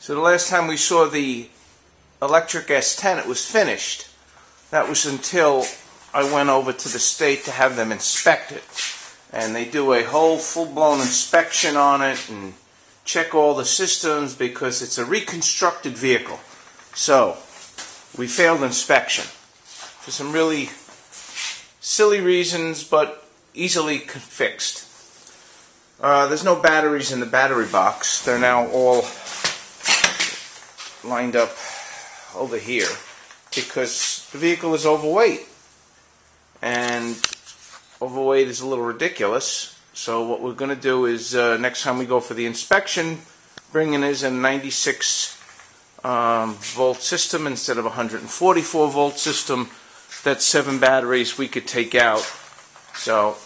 So the last time we saw the electric S10, it was finished. That was until I went over to the state to have them inspect it. And they do a whole full-blown inspection on it and check all the systems because it's a reconstructed vehicle. So, we failed inspection for some really silly reasons, but easily fixed. There's no batteries in the battery box. They're now all lined up over here because the vehicle is overweight, and overweight is a little ridiculous. So what we're going to do is next time we go for the inspection, bring in is a 96 volt system instead of a 144 volt system. That's 7 batteries we could take out. So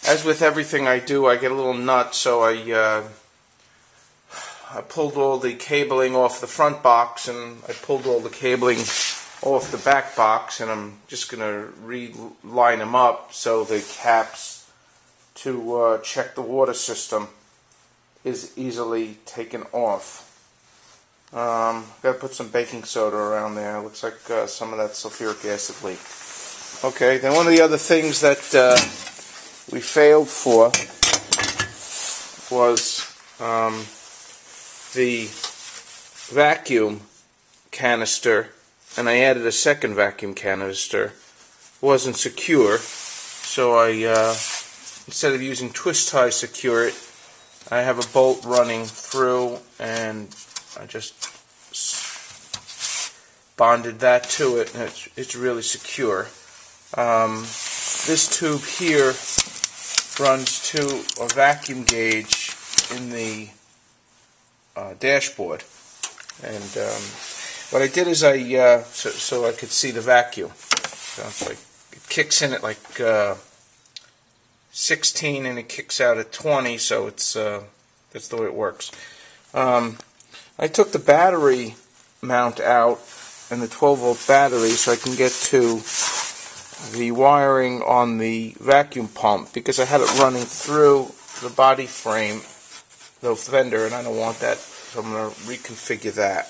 as with everything I do, I get a little nuts, so I pulled all the cabling off the front box, and I pulled all the cabling off the back box, and I'm just going to reline them up so the caps to check the water system is easily taken off. Got to put some baking soda around there. Looks like some of that sulfuric acid leaked. Okay, then one of the other things that we failed for was the vacuum canister, and I added a second vacuum canister. Wasn't secure, so I instead of using twist tie secure it, I have a bolt running through, and I just bonded that to it, and it's really secure. This tube here runs to a vacuum gauge in the dashboard, and what I did is so I could see the vacuum. So it's like it kicks in at like 16 and it kicks out at 20, so it's that's the way it works. I took the battery mount out and the 12 volt battery so I can get to the wiring on the vacuum pump, because I had it running through the body frame, the fender, and I don't want that, so I'm going to reconfigure that.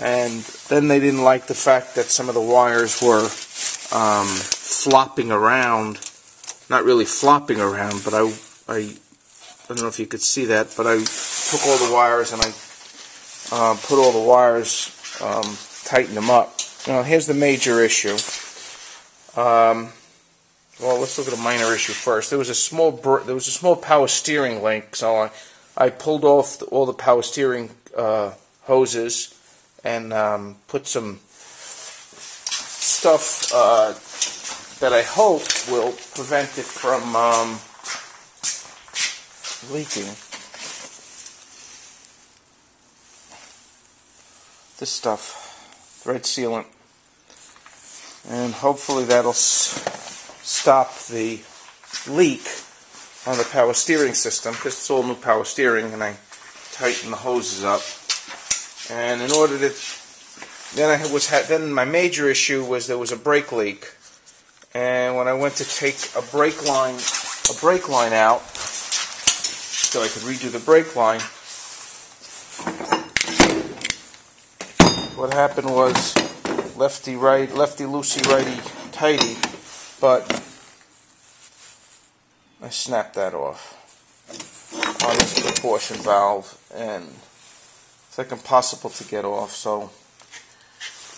And then they didn't like the fact that some of the wires were flopping around. Not really flopping around, but I don't know if you could see that, but I took all the wires and I put all the wires, tightened them up. Now here's the major issue. Well, let's look at a minor issue first. There was a small power steering link, so I pulled off all the power steering hoses and put some stuff that I hope will prevent it from leaking. This stuff, thread sealant, and hopefully that'll stop the leak on the power steering system, because it's all new power steering, and I tighten the hoses up. And in order to, then my major issue was there was a brake leak, and when I went to take a brake line out so I could redo the brake line, what happened was lefty loosey, righty tighty, but I snapped that off on this proportion valve, and it's like impossible to get off, so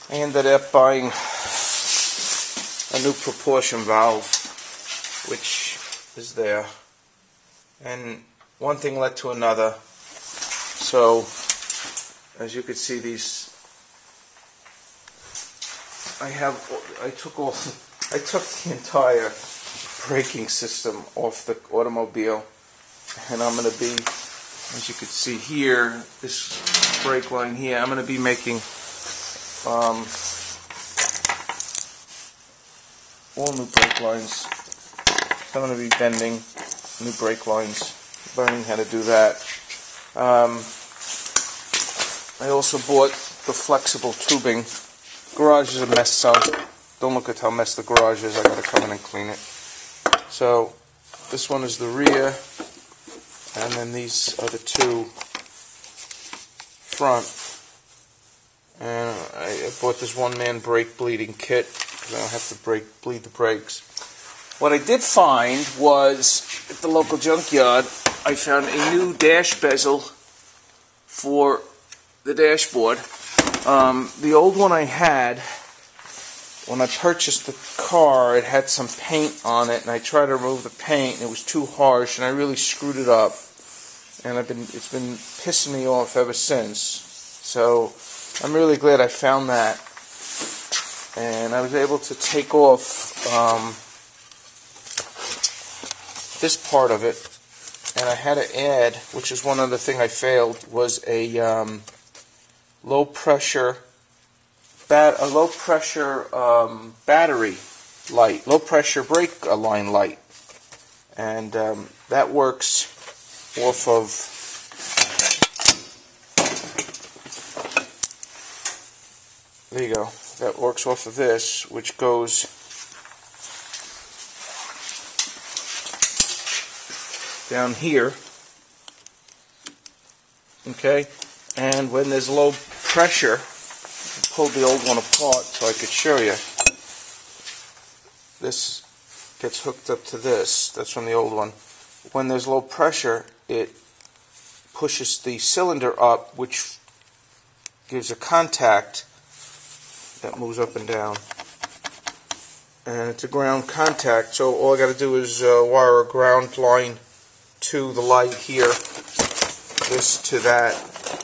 I ended up buying a new proportion valve, which is there, and one thing led to another. So as you can see, I took the entire braking system off the automobile, and I'm going to be, as you can see here, this brake line here, I'm going to be making all new brake lines. I'm going to be bending new brake lines, learning how to do that. I also bought the flexible tubing. Garage is a mess, so don't look at how messed the garage is. I got to come in and clean it. So this one is the rear, and then these are the two front. And I bought this one-man brake bleeding kit because I don't have to bleed the brakes. What I did find was at the local junkyard, I found a new dash bezel for the dashboard. The old one I had, when I purchased the car, it had some paint on it, and I tried to remove the paint, and it was too harsh, and I really screwed it up. And it's been pissing me off ever since. So I'm really glad I found that, and I was able to take off this part of it, and I had to add, which is one other thing I failed, was a low pressure battery light, low pressure brake line light, and that works off of there you go. That works off of this, which goes down here. Okay, and when there's low pressure, I pulled the old one apart so I could show you. This gets hooked up to this. That's from the old one. When there's low pressure, it pushes the cylinder up, which gives a contact that moves up and down. And it's a ground contact, so all I got to do is wire a ground line to the light here, this to that,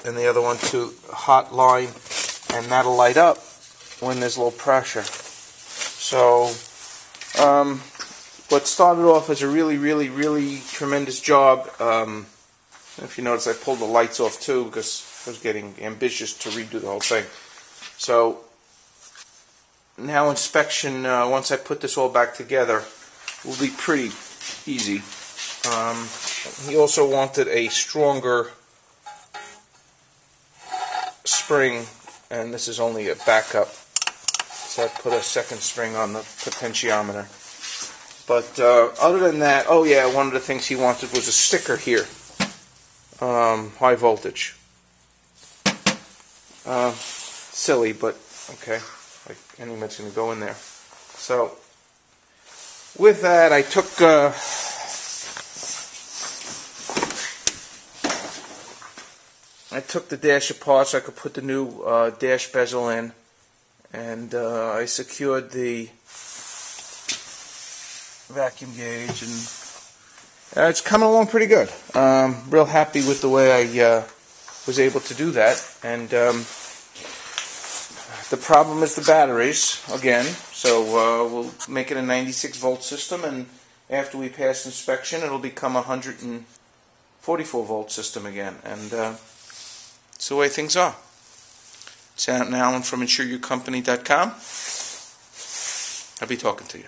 and the other one to hot line, and that'll light up when there's low pressure. So what started off as a really tremendous job, if you notice I pulled the lights off too because I was getting ambitious to redo the whole thing. So now inspection, once I put this all back together, will be pretty easy. He also wanted a stronger spring, and this is only a backup, so I put a second spring on the potentiometer. But other than that, oh yeah, one of the things he wanted was a sticker here, high voltage. Silly, but okay, like anybody's going to go in there. So with that, I took the dash apart so I could put the new dash bezel in, and I secured the vacuum gauge, and it's coming along pretty good. Real happy with the way I was able to do that. And the problem is the batteries again, so we'll make it a 96 volt system, and after we pass inspection it'll become a 144 volt system again, and it's the way things are. It's Alan from InsureYouCompany.com. I'll be talking to you.